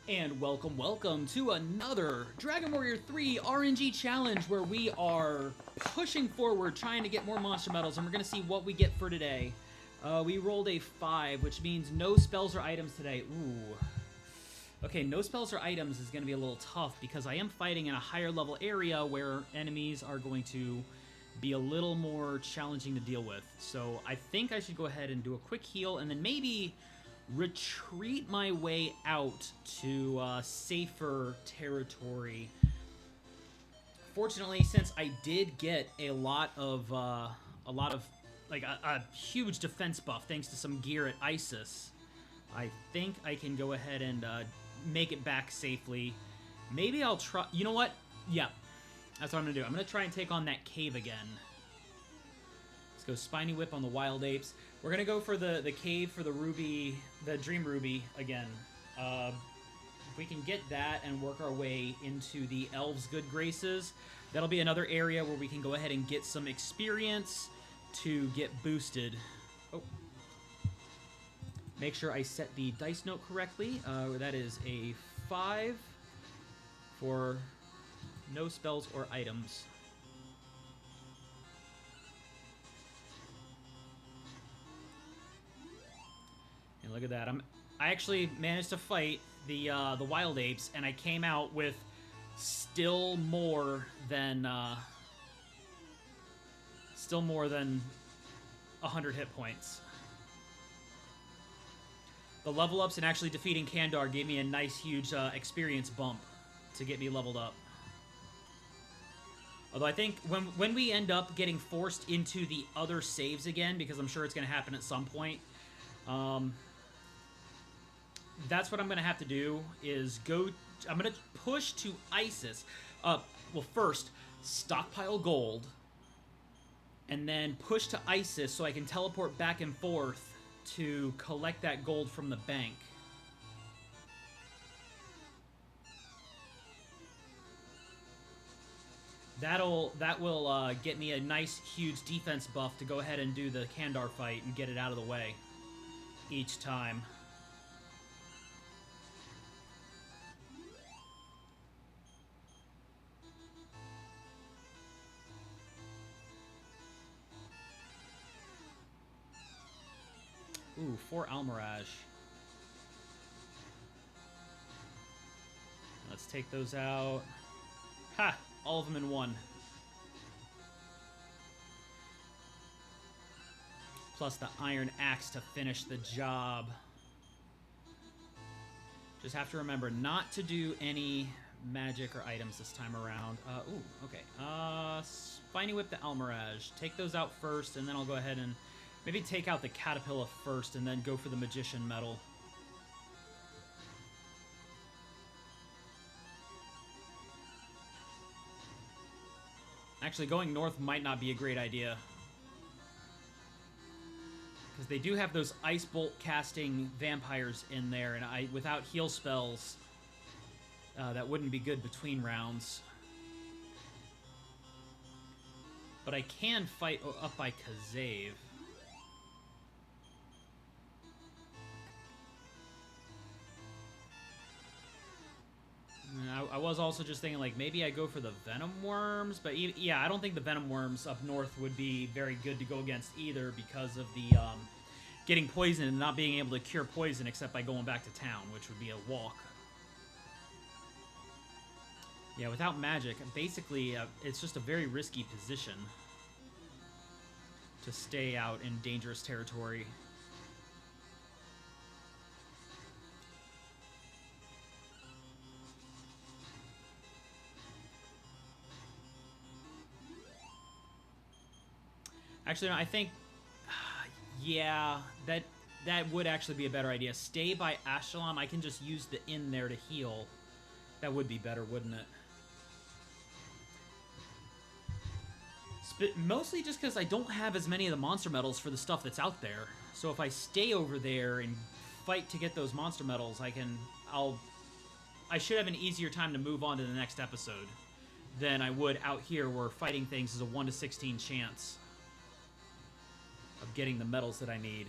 And welcome to another Dragon Warrior 3 RNG challenge where we are pushing forward trying to get more monster medals, and we're going to see what we get for today. We rolled a 5, which means no spells or items today. Ooh. Okay, no spells or items is going to be a little tough because I am fighting in a higher level area where enemies are going to be a little more challenging to deal with. So I think I should go ahead and do a quick heal and then maybe retreat my way out to safer territory. Fortunately, since I did get a lot of like a huge defense buff thanks to some gear at ISIS, I think I can go ahead and make it back safely. Maybe I'll try. You know what? Yeah, that's what I'm gonna do. I'm gonna try and take on that cave again. Let's go Spiny Whip on the Wild Apes. We're going to go for the cave for the Ruby, the Dream Ruby again. If we can get that and work our way into the Elves' Good Graces, that'll be another area where we can go ahead and get some experience to get boosted. Oh. Make sure I set the dice note correctly. That is a 5 for no spells or items. And look at that. I actually managed to fight the Wild Apes, and I came out with still more than 100 hit points. The level ups and actually defeating Kandar gave me a nice huge experience bump to get me leveled up. Although I think when we end up getting forced into the other saves again, because I'm sure it's going to happen at some point, that's what I'm going to have to do, is I'm going to push to ISIS. Well, first, stockpile gold, and then push to ISIS so I can teleport back and forth to collect that gold from the bank. That will get me a nice, huge defense buff to go ahead and do the Kandar fight and get it out of the way each time. Ooh, 4 Almirage. Let's take those out. Ha! All of them in one. Plus the Iron Axe to finish the job. Just have to remember not to do any magic or items this time around. Ooh, okay. Spiny Whip the Almirage. Take those out first, and then I'll go ahead and maybe take out the Caterpillar first, and then go for the Magician Medal. Actually, going north might not be a great idea, because they do have those Ice Bolt casting vampires in there, and without heal spells, that wouldn't be good between rounds. But I can fight up by Kazave. I was also just thinking, like, maybe I go for the Venom Worms, but yeah, I don't think the Venom Worms up north would be very good to go against either, because of the getting poisoned and not being able to cure poison except by going back to town, which would be a walk. Yeah, without magic, basically, it's just a very risky position to stay out in dangerous territory. Actually, no, I think, yeah, that would actually be a better idea. Stay by Ashalam. I can just use the inn there to heal. That would be better, wouldn't it? Mostly just because I don't have as many of the monster medals for the stuff that's out there. So if I stay over there and fight to get those monster medals, I should have an easier time to move on to the next episode than I would out here, where fighting things is a 1 to 16 chance of getting the medals that I need.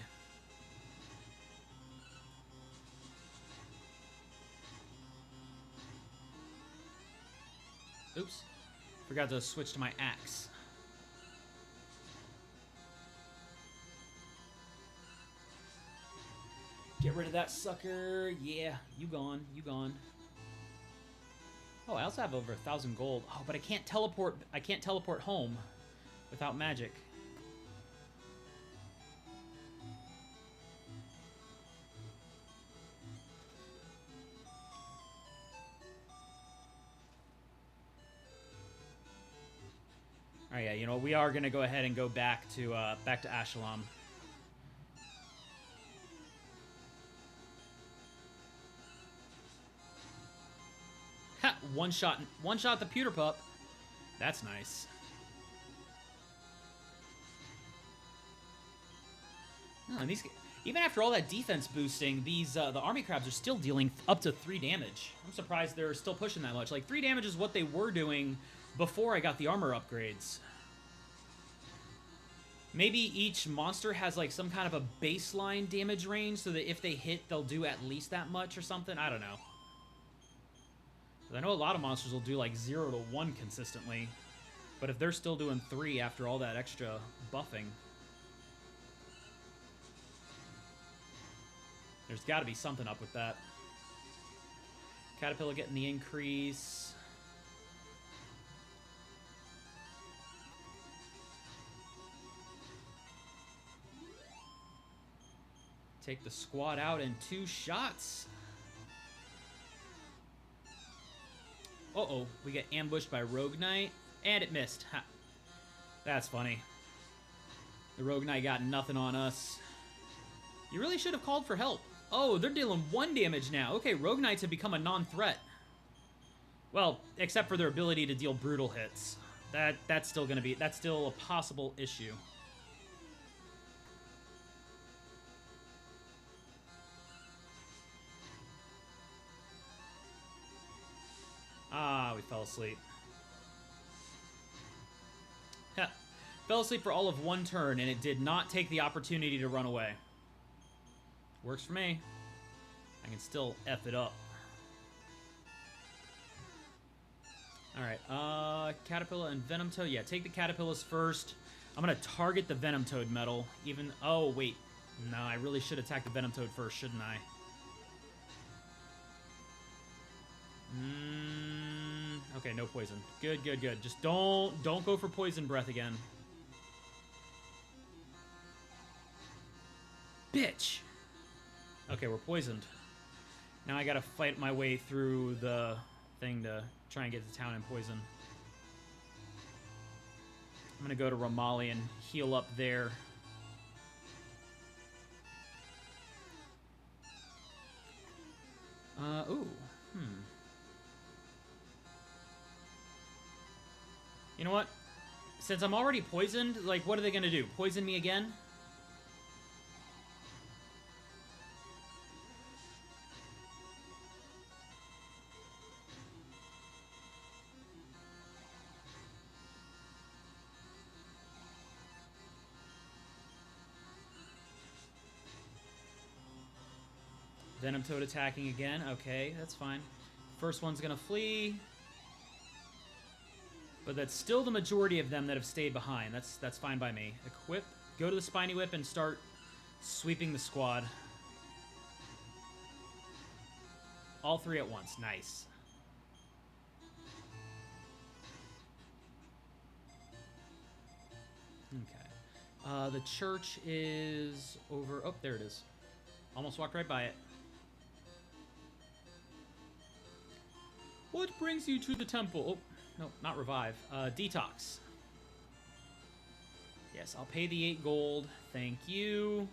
Oops. Forgot to switch to my axe. Get rid of that sucker. Yeah, you gone. You gone. Oh, I also have over 1,000 gold. Oh, but I can't teleport. I can't teleport home without magic. Oh yeah, you know, we are gonna go ahead and go back to Ashalam. Ha! One shot the pewter pup. That's nice. Oh, and these, even after all that defense boosting, these the army crabs are still dealing up to 3 damage. I'm surprised they're still pushing that much. Like 3 damage is what they were doing before I got the armor upgrades. Maybe each monster has like some kind of a baseline damage range so that if they hit, they'll do at least that much or something. I don't know. I know a lot of monsters will do like 0 to 1 consistently. But if they're still doing 3 after all that extra buffing, there's got to be something up with that. Caterpillar getting the increase. Take the squad out in 2 shots. Uh-oh, we get ambushed by Rogue Knight, and it missed. Ha. That's funny. The Rogue Knight got nothing on us. You really should have called for help. Oh, they're dealing 1 damage now. Okay, Rogue Knights have become a non-threat. Well, except for their ability to deal brutal hits. That's still gonna be, that's still a possible issue. Ah, we fell asleep. Heh. Fell asleep for all of 1 turn, and it did not take the opportunity to run away. Works for me. I can still F it up. Alright, Caterpillar and Venom Toad. Yeah, take the Caterpillars first. I'm going to target the Venom Toad medal. Even... Oh, wait. No, I really should attack the Venom Toad first, shouldn't I? Okay, no poison. Good, good, good. Just don't go for poison breath again. Bitch! Okay, we're poisoned. Now I gotta fight my way through the thing to try and get to town in poison. I'm gonna go to Ramali and heal up there. Ooh. You know what? Since I'm already poisoned, like, what are they gonna do? Poison me again? Venom Toad attacking again. Okay, that's fine. First one's gonna flee. But that's still the majority of them that have stayed behind. That's fine by me. Equip. Go to the Spiny Whip and start sweeping the squad. All 3 at once. Nice. Okay. The church is over... Oh, there it is. Almost walked right by it. What brings you to the temple? Oh, no, not revive. Detox. Yes, I'll pay the 8 gold. Thank you.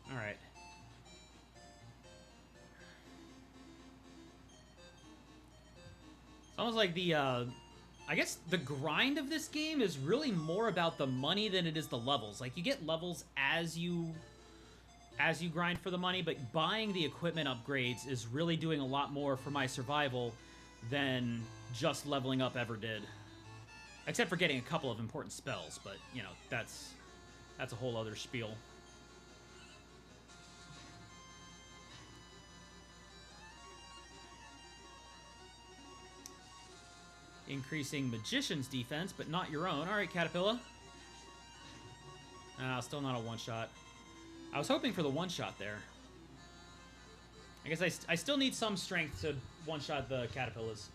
All right. It's almost like the... I guess the grind of this game is really more about the money than it is the levels. Like, you get levels as you grind for the money, but buying the equipment upgrades is really doing a lot more for my survival than just leveling up ever did. Except for getting a couple of important spells, but, you know, that's a whole other spiel. Increasing Magician's defense, but not your own. All right, Caterpillar. Still not a one-shot. I was hoping for the one-shot there. I guess I still need some strength to one-shot the Caterpillars.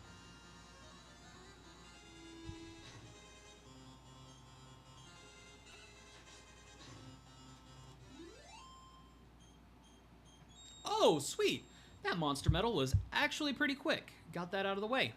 Oh, sweet. That monster medal was actually pretty quick. Got that out of the way.